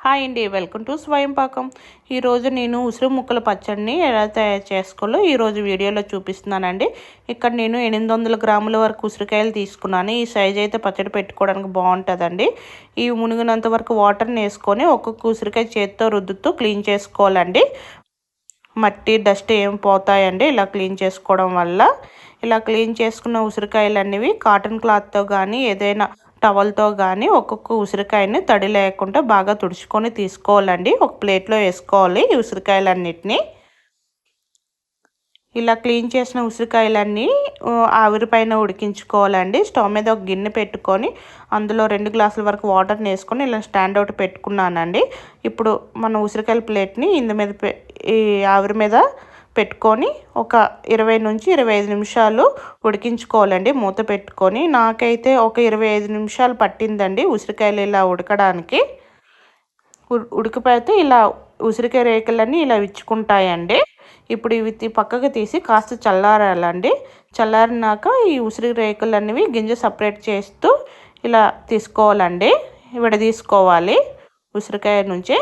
Hi అండి, welcome to స్వయం పాకం. ఈరోజు నేను ఉసిరి ముక్కల పచ్చడిని ఎలా తయారు చేసుకోవాలో ఈరోజు వీడియోలో చూపిస్తున్నానండి. ఇక్కడ నేను 800 గ్రాముల వరకు ఉసిరికాయలు తీసుకున్నాను. ఈ సైజ్ అయితే పచ్చడి పెట్టుకోవడానికి బాగుంటుందండి. ఈ మునిగినంత వరకు వాటర్ని వేసుకొని ఒక్కొక్క ఉసిరికాయ చేత్తో రుద్దుతూ క్లీన్ చేసుకోవాలండి. మట్టి డస్ట్ ఏం పోతాయండి ఇలా క్లీన్ చేసుకోవడం వల్ల. ఇలా క్లీన్ చేసుకున్న ఉసిరికాయలు అనేవి కాటన్ క్లాత్తో కానీ ఏదైనా టవల్తో కానీ ఒక్కొక్క ఉసిరికాయని తడి లేకుండా బాగా తుడుచుకొని తీసుకోవాలండి. ఒక ప్లేట్లో వేసుకోవాలి ఈ ఉసిరికాయలన్నిటిని. ఇలా క్లీన్ చేసిన ఉసిరికాయలన్నీ ఆవిరి పైన ఉడికించుకోవాలండి. స్టవ్ మీద ఒక గిన్నె పెట్టుకొని అందులో 2 గ్లాసుల వరకు వాటర్ని వేసుకొని ఇలా స్టాండ్ అవుట్ పెట్టుకున్నానండి. ఇప్పుడు మన ఉసిరికాయల ప్లేట్ని ఇందు మీద ఈ ఆవిరి మీద పెట్టుకొని ఒక 20 నుంచి 25 నిమిషాలు ఉడికించుకోవాలండి మూత పెట్టుకొని. నాకైతే ఒక 25 నిమిషాలు పట్టిందండి ఉసిరికాయలు ఇలా ఉడకడానికి. ఉడికిపోతే ఇలా ఉసిరికాయ రేకులన్నీ ఇలా విచ్చుకుంటాయండి. ఇప్పుడు ఇవి పక్కకు తీసి కాస్త చల్లారాలండి. చల్లారినాక ఈ ఉసిరి రేకులు అనేవి గింజ సపరేట్ చేస్తూ ఇలా తీసుకోవాలండి. తీసుకోవాలి ఉసిరికాయ నుంచి.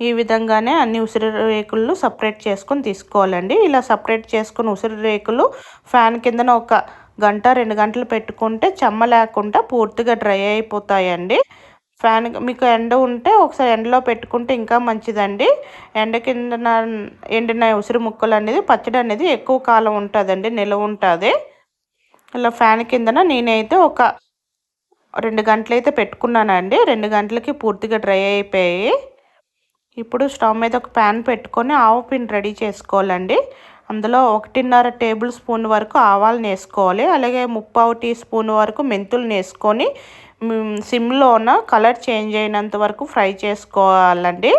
ఈ విధంగానే అన్ని ఉసిరి రేకులను సపరేట్ చేసుకొని తీసుకోవాలండి. ఇలా సపరేట్ చేసుకుని ఉసిరి రేకులు ఫ్యాన్ కిందన ఒక గంట 2 గంటలు పెట్టుకుంటే చెమ్మ లేకుండా పూర్తిగా డ్రై అయిపోతాయండి. ఫ్యాన్ మీకు ఎండ ఉంటే ఒకసారి ఎండలో పెట్టుకుంటే ఇంకా మంచిదండి. ఎండ కిందన ఎండిన ఉసిరి ముక్కలు అనేది పచ్చడి అనేది ఎక్కువ కాలం ఉంటుందండి, నిల్వ ఉంటుంది. ఇలా ఫ్యాన్ కిందన నేనైతే ఒక 2 గంటలైతే పెట్టుకున్నానండి. 2 గంటలకి పూర్తిగా డ్రై అయిపోయాయి. ఇప్పుడు స్టవ్ మీద ఒక ప్యాన్ పెట్టుకొని ఆవు పిండి రెడీ చేసుకోవాలండి. అందులో 1.5 టేబుల్ స్పూన్ వరకు ఆవాలను వేసుకోవాలి. అలాగే 3/4 టీ స్పూన్ వరకు మెంతులను వేసుకొని సిమ్లోన కలర్ చేంజ్ అయినంత వరకు ఫ్రై చేసుకోవాలండి.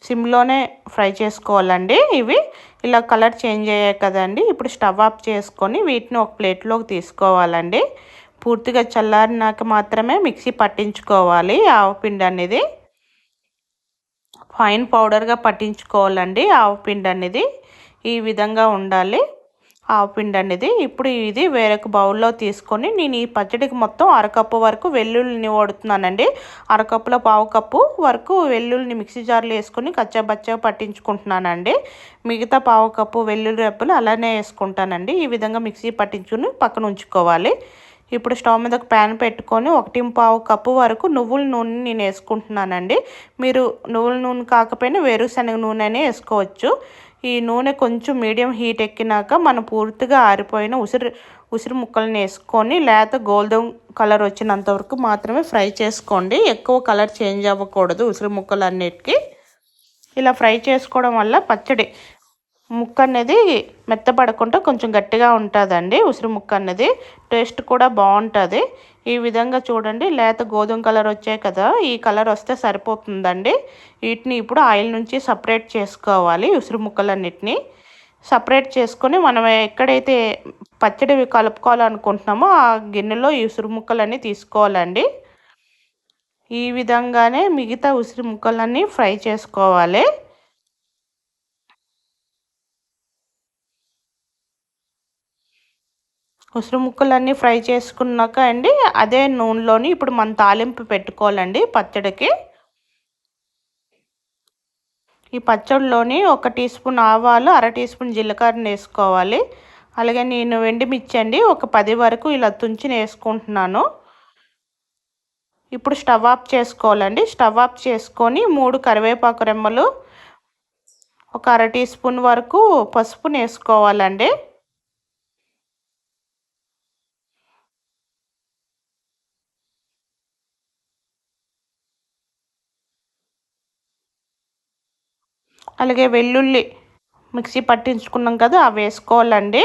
సిమ్లోనే ఫ్రై చేసుకోవాలండి. ఇవి ఇలా కలర్ చేంజ్ అయ్యాయి కదండి. ఇప్పుడు స్టవ్ ఆఫ్ చేసుకొని వీటిని ఒక ప్లేట్లోకి తీసుకోవాలండి. పూర్తిగా చల్లారినాక మాత్రమే మిక్సీ పట్టించుకోవాలి ఆవపిండి అనేది. ఫైన్ పౌడర్గా పట్టించుకోవాలండి ఆవపిండి అనేది. ఈ విధంగా ఉండాలి ఆవపిండి అనేది. ఇప్పుడు ఇది వేరొక బౌల్లో తీసుకొని నేను ఈ పచ్చడికి మొత్తం అరకప్పు వరకు వెల్లుల్లిని వాడుతున్నానండి. అరకప్పులో 1/4 కప్పు వరకు వెల్లుల్లిని మిక్సీ జార్లో వేసుకొని కచ్చాబచ్చగా పట్టించుకుంటున్నానండి. మిగతా 1/4 కప్పు వెల్లుల్లి రెబ్బలు అలానే వేసుకుంటానండి. ఈ విధంగా మిక్సీ పట్టించుకుని పక్కన ఉంచుకోవాలి. ఇప్పుడు స్టవ్ మీద ఒక ప్యాన్ పెట్టుకొని 1/4 కప్పు వరకు నువ్వుల నూనె నేను వేసుకుంటున్నానండి. మీరు నువ్వుల నూనె కాకపోయినా వేరుశనగ నూనెనే వేసుకోవచ్చు. ఈ నూనె కొంచెం మీడియం హీట్ ఎక్కినాక మనం పూర్తిగా ఆరిపోయిన ఉసిరి ముక్కలను వేసుకొని లేత గోల్డెన్ కలర్ వచ్చినంత వరకు మాత్రమే ఫ్రై చేసుకోండి. ఎక్కువ కలర్ చేంజ్ అవ్వకూడదు ఉసిరి ముక్కలు అన్నిటికీ. ఇలా ఫ్రై చేసుకోవడం వల్ల పచ్చడి ముక్క అనేది మెత్తపడకుండా కొంచెం గట్టిగా ఉంటుందండి. ఉసిరి ముక్క అనేది టేస్ట్ కూడా బాగుంటుంది. ఈ విధంగా చూడండి లేత గోధుమ కలర్ వచ్చాయి కదా, ఈ కలర్ వస్తే సరిపోతుందండి. వీటిని ఇప్పుడు ఆయిల్ నుంచి సపరేట్ చేసుకోవాలి. ఉసిరి ముక్కలన్నిటిని సపరేట్ చేసుకొని మనం ఎక్కడైతే పచ్చడి కలుపుకోవాలనుకుంటున్నామో ఆ గిన్నెలో ఈ ఉసిరి ముక్కలన్నీ తీసుకోవాలండి. ఈ విధంగానే మిగతా ఉసిరి ముక్కలన్నీ ఫ్రై చేసుకోవాలి. ఉసిరి ముక్కలన్నీ ఫ్రై చేసుకున్నాక అండి అదే నూనెలోని ఇప్పుడు మనం తాలింపు పెట్టుకోవాలండి పచ్చడికి. ఈ పచ్చడిలోని 1 టీ స్పూన్ ఆవాలు, 1/2 టీ స్పూన్ జీలకర్రని వేసుకోవాలి. అలాగే నేను ఎండుమిర్చి అండి ఒక 10 వరకు ఇలా తుంచి వేసుకుంటున్నాను. ఇప్పుడు స్టవ్ ఆఫ్ చేసుకోవాలండి. స్టవ్ ఆఫ్ చేసుకొని 3 కరివేపాకు రెమ్మలు, ఒక 1/2 టీ స్పూన్ వరకు పసుపుని వేసుకోవాలండి. అలాగే వెల్లుల్లి మిక్సీ పట్టించుకున్నాం కదా అవి వేసుకోవాలండి.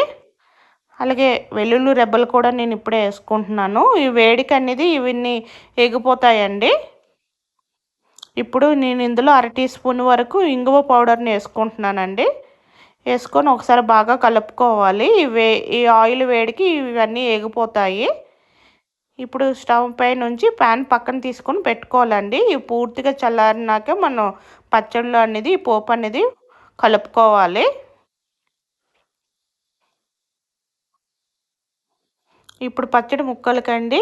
అలాగే వెల్లుల్లి రెబ్బలు కూడా నేను ఇప్పుడే వేసుకుంటున్నాను. ఈ వేడికి అనేది ఇవన్నీ ఎగిపోతాయండి. ఇప్పుడు నేను ఇందులో 1/2 టీ స్పూన్ వరకు ఇంగువ పౌడర్ని వేసుకుంటున్నానండి. వేసుకొని ఒకసారి బాగా కలుపుకోవాలి. ఈ ఆయిల్ వేడికి ఇవన్నీ ఎగిపోతాయి. ఇప్పుడు స్టవ్ పై నుంచి ప్యాన్ పక్కన తీసుకొని పెట్టుకోవాలండి. ఇవి పూర్తిగా చల్లారినాక మనం పచ్చడిలో అనేది పోపు అనేది కలుపుకోవాలి. ఇప్పుడు పచ్చడి ముక్కలకండి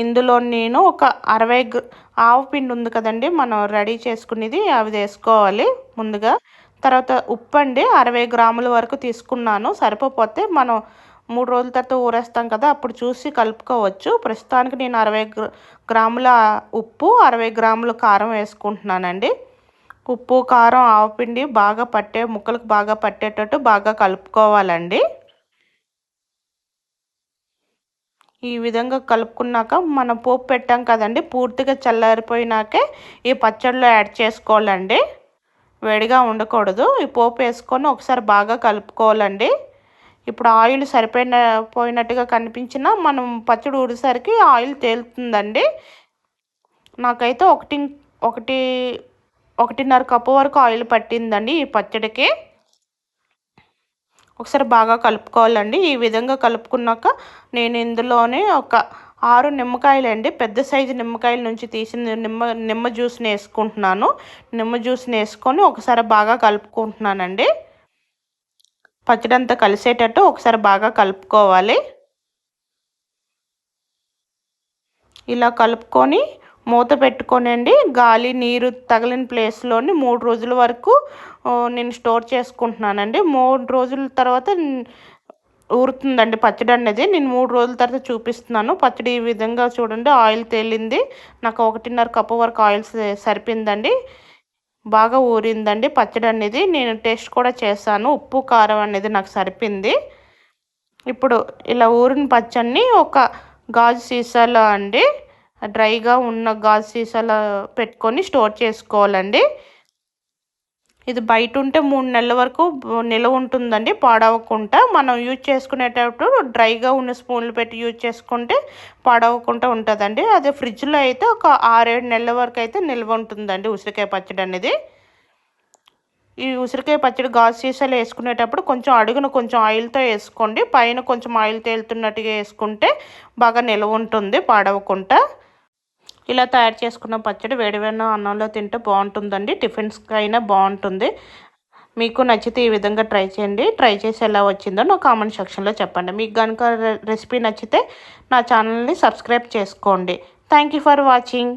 ఇందులో నేను ఒక 60 ఆవు పిండి ఉంది కదండి మనం రెడీ చేసుకునేది, అవి వేసుకోవాలి ముందుగా. తర్వాత ఉప్పు అండి 60 గ్రాముల వరకు తీసుకున్నాను. సరిపోతే మనం 3 రోజుల తర్వాత ఊరేస్తాం కదా, అప్పుడు చూసి కలుపుకోవచ్చు. ప్రస్తుతానికి నేను 60 గ్రాముల ఉప్పు, 60 గ్రాముల కారం వేసుకుంటున్నానండి. ఉప్పు, కారం, ఆవపిండి బాగా ముక్కలకు బాగా పట్టేటట్టు బాగా కలుపుకోవాలండి. ఈ విధంగా కలుపుకున్నాక మనం పోపు పెట్టాం కదండి, పూర్తిగా చల్లారిపోయినాకే ఈ పచ్చడిలో యాడ్ చేసుకోవాలండి. వేడిగా ఉండకూడదు. ఈ పోపు వేసుకొని ఒకసారి బాగా కలుపుకోవాలండి. ఇప్పుడు ఆయిల్ పోయినట్టుగా కనిపించినా మనం పచ్చడి ఊరేసరికి ఆయిల్ తేలుతుందండి. నాకైతే ఒకటిన్నర కప్పు వరకు ఆయిల్ పట్టిందండి ఈ పచ్చడికి. ఒకసారి బాగా కలుపుకోవాలండి. ఈ విధంగా కలుపుకున్నాక నేను ఇందులోనే ఒక 6 నిమ్మకాయలండి, పెద్ద సైజు నిమ్మకాయల నుంచి తీసిన నిమ్మ జ్యూస్ని వేసుకుంటున్నాను. నిమ్మ జ్యూస్ని వేసుకొని ఒకసారి బాగా కలుపుకుంటున్నానండి. పచ్చడి అంతా కలిసేటట్టు ఒకసారి బాగా కలుపుకోవాలి. ఇలా కలుపుకొని మూత పెట్టుకోనండి, గాలి నీరు తగిలిన ప్లేస్లోని 3 రోజుల వరకు నేను స్టోర్ చేసుకుంటున్నానండి. 3 రోజుల తర్వాత ఊరుతుందండి పచ్చడి అనేది. నేను 3 రోజుల తర్వాత చూపిస్తున్నాను. పచ్చడి ఈ విధంగా చూడండి, ఆయిల్ తేలింది. నాకు 1.5 కప్పు వరకు ఆయిల్ సరిపోయిందండి. బాగా ఊరిందండి పచ్చడి అనేది. నేను టేస్ట్ కూడా చేశాను, ఉప్పు కారం అనేది నాకు సరిపోయింది. ఇప్పుడు ఇలా ఊరిన పచ్చడిని ఒక గాజు సీసాలో అండి, డ్రైగా ఉన్న గాజు సీసాలో పెట్టుకొని స్టోర్ చేసుకోవాలండి. ఇది బయట ఉంటే 3 నెలల వరకు నిల్వ ఉంటుందండి పాడవకుండా. మనం యూజ్ చేసుకునేటప్పుడు డ్రైగా ఉన్న స్పూన్లు పెట్టి యూజ్ చేసుకుంటే పాడవకుండా ఉంటుందండి. అదే ఫ్రిడ్జ్లో అయితే ఒక 6-7 నెలల వరకు అయితే నిల్వ ఉంటుందండి ఉసిరికాయ పచ్చడి అనేది. ఈ ఉసిరికాయ పచ్చడి గాజు సీసాలు వేసుకునేటప్పుడు కొంచెం అడుగున కొంచెం ఆయిల్తో వేసుకోండి, పైన కొంచెం ఆయిల్ తేలుతున్నట్టుగా వేసుకుంటే బాగా నిల్వ ఉంటుంది పాడవకుండా. ఇలా తయారు చేసుకున్న పచ్చడి వేడివేడిన అన్నంలో తింటే బాగుంటుందండి, టిఫిన్స్కి అయినా బాగుంటుంది. మీకు నచ్చితే ఈ విధంగా ట్రై చేయండి. ట్రై చేసి ఎలా వచ్చిందో నా కామెంట్ సెక్షన్లో చెప్పండి. మీకు కనుక రెసిపీ నచ్చితే నా ఛానల్ని సబ్స్క్రైబ్ చేసుకోండి. Thank you for watching.